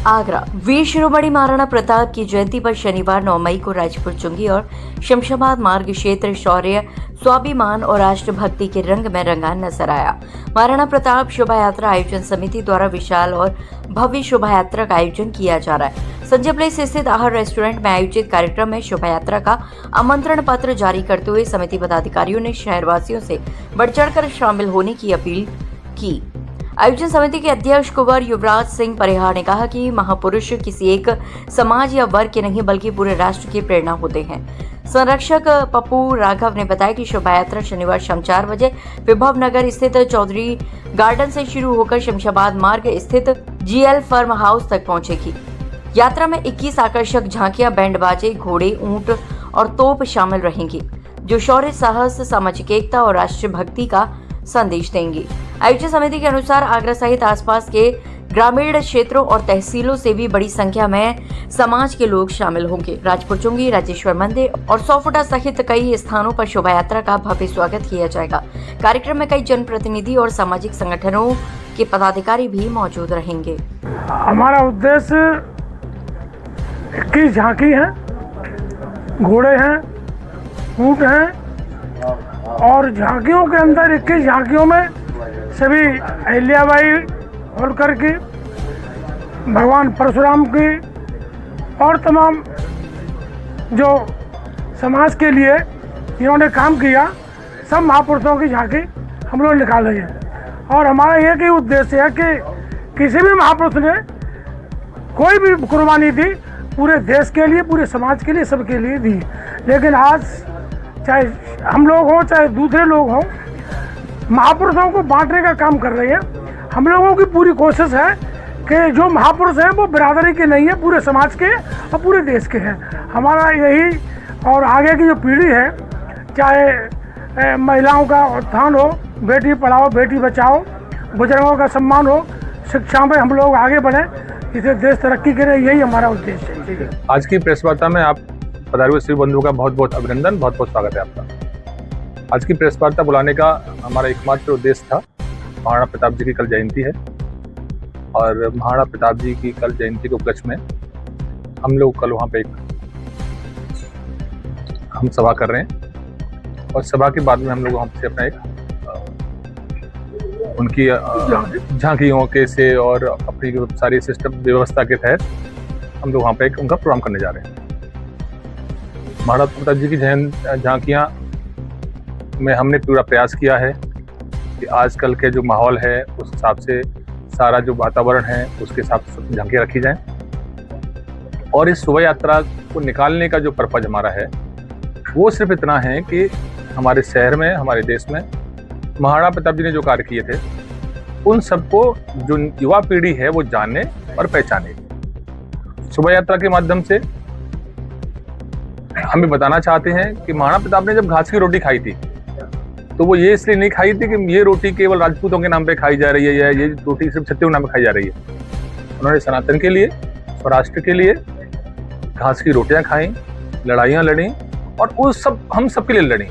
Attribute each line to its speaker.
Speaker 1: आगरा वीर शिरोमणि महाराणा प्रताप की जयंती पर शनिवार 9 मई को राजपुर चुंगी और शमशाबाद मार्ग क्षेत्र शौर्य, स्वाभिमान और राष्ट्रभक्ति के रंग में रंगा नजर आया। महाराणा प्रताप शोभा यात्रा आयोजन समिति द्वारा विशाल और भव्य शोभा यात्रा का आयोजन किया जा रहा है। संजय प्लेस स्थित आहर रेस्टोरेंट में आयोजित कार्यक्रम में शोभा यात्रा का आमंत्रण पत्र जारी करते हुए समिति पदाधिकारियों ने शहरवासियों से बढ़ चढ़कर शामिल होने की अपील की। आयोजन समिति के अध्यक्ष कुंवर युवराज सिंह परिहार ने कहा कि महापुरुष किसी एक समाज या वर्ग के नहीं बल्कि पूरे राष्ट्र की प्रेरणा होते हैं। संरक्षक पप्पू राघव ने बताया कि शोभा यात्रा शनिवार शाम 4 बजे विभव नगर स्थित चौधरी गार्डन से शुरू होकर शमशाबाद मार्ग स्थित जीएल फार्म हाउस तक पहुंचेगी। यात्रा में 21 आकर्षक झांकियां, बैंड बाजे, घोड़े, ऊंट और तोप शामिल रहेंगी, जो शौर्य, साहस, सामाजिक एकता और राष्ट्रभक्ति का संदेश देंगी। आयोजन समिति के अनुसार आगरा सहित आसपास के ग्रामीण क्षेत्रों और तहसीलों से भी बड़ी संख्या में समाज के लोग शामिल होंगे। राजपुर चुंगी, राजेश्वर मंदिर और सौफुटा सहित कई स्थानों पर शोभा यात्रा का भव्य स्वागत किया जाएगा। कार्यक्रम में कई जनप्रतिनिधि और सामाजिक संगठनों के पदाधिकारी भी मौजूद रहेंगे।
Speaker 2: हमारा उद्देश्य 21 झांकी है, घोड़े हैं, ऊंट हैं और झांकियों के अंदर 21 झांकियों में सभी अहिल्याबाई होलकर की, भगवान परशुराम की और तमाम जो समाज के लिए जिन्होंने काम किया सब महापुरुषों की झांकी हम लोग निकाल रहे हैं। और हमारा एक ही उद्देश्य है कि किसी भी महापुरुष ने कोई भी कुर्बानी दी पूरे देश के लिए, पूरे समाज के लिए, सबके लिए दी। लेकिन आज चाहे हम लोग हों चाहे दूसरे लोग हों, महापुरुषों को बांटने का काम कर रहे हैं। हम लोगों की पूरी कोशिश है कि जो महापुरुष हैं वो बिरादरी के नहीं है, पूरे समाज के और पूरे देश के हैं। हमारा यही और आगे की जो पीढ़ी है, चाहे महिलाओं का उत्थान हो, बेटी पढ़ाओ बेटी बचाओ, बुजुर्गों का सम्मान हो, शिक्षा में हम लोग आगे बढ़ें, इसे देश तरक्की करे, यही हमारा उद्देश्य है।
Speaker 3: आज की प्रेस वार्ता में आप पधारे हुए सभी बंधुओं का बहुत बहुत अभिनंदन, बहुत बहुत स्वागत है आपका। आज की प्रेस वार्ता बुलाने का हमारा एकमात्र उद्देश्य था, महाराणा प्रताप जी की कल जयंती है और महाराणा प्रताप जी की कल जयंती के उपलक्ष्य में हम लोग कल वहाँ पे हम सभा कर रहे हैं और सभा के बाद में हम लोग वहाँ से अपना एक उनकी झांकियों के से और अपनी सारी सिस्टम व्यवस्था के तहत हम लोग वहाँ पे एक उनका प्रोग्राम करने जा रहे हैं। महाराणा प्रताप जी की झांकियाँ में हमने पूरा प्रयास किया है कि आजकल के जो माहौल है उस हिसाब से सारा जो वातावरण है उसके हिसाब से झांकियाँ रखी जाएं। और इस शोभा यात्रा को निकालने का जो पर्पज हमारा है वो सिर्फ इतना है कि हमारे शहर में, हमारे देश में महाराणा प्रताप जी ने जो कार्य किए थे उन सबको जो युवा पीढ़ी है वो जाने और पहचाने। शोभा यात्रा के माध्यम से हम भी बताना चाहते हैं कि महाराणा प्रताप ने जब घास की रोटी खाई थी तो वो ये इसलिए नहीं खाई थी कि ये रोटी केवल राजपूतों के नाम पे खाई जा रही है या ये रोटी सिर्फ क्षत्रियों के नाम पे खाई जा रही है। उन्होंने सनातन के लिए, स्वराष्ट्र के लिए घास की रोटियां खाई, लड़ाइयां लड़ी और उस सब हम सबके लिए लड़ी।